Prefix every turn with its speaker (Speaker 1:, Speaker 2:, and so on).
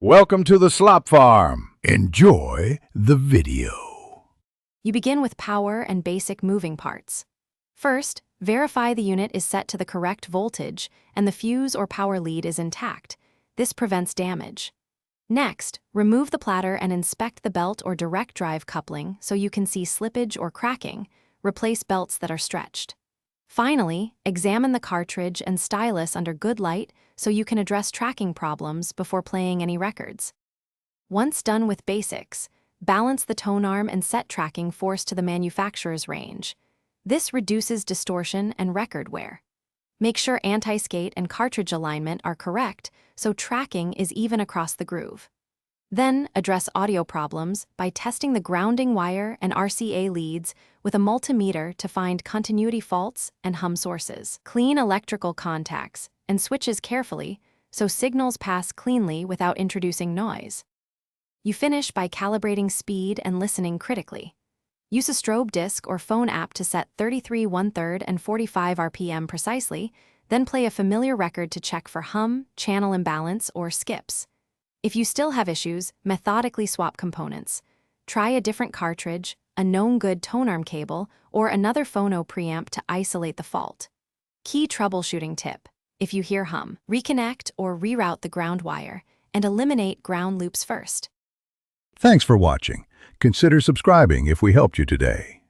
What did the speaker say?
Speaker 1: Welcome to the Slop Farm. Enjoy the video.
Speaker 2: You begin with power and basic moving parts. First, verify the unit is set to the correct voltage and the fuse or power lead is intact. This prevents damage. Next, remove the platter and inspect the belt or direct drive coupling so you can see slippage or cracking. Replace belts that are stretched. Finally, examine the cartridge and stylus under good light so you can address tracking problems before playing any records. Once done with basics, balance the tone arm and set tracking force to the manufacturer's range. This reduces distortion and record wear. Make sure anti-skate and cartridge alignment are correct so tracking is even across the groove. Then, address audio problems by testing the grounding wire and RCA leads with a multimeter to find continuity faults and hum sources. Clean electrical contacts and switches carefully so signals pass cleanly without introducing noise. You finish by calibrating speed and listening critically. Use a strobe disc or phone app to set 33 1/3 and 45 RPM precisely, then play a familiar record to check for hum, channel imbalance, or skips. If you still have issues, methodically swap components. Try a different cartridge, a known good tone arm cable, or another phono preamp to isolate the fault. Key troubleshooting tip: if you hear hum, reconnect or reroute the ground wire, and eliminate ground loops first.
Speaker 1: Thanks for watching. Consider subscribing if we helped you today.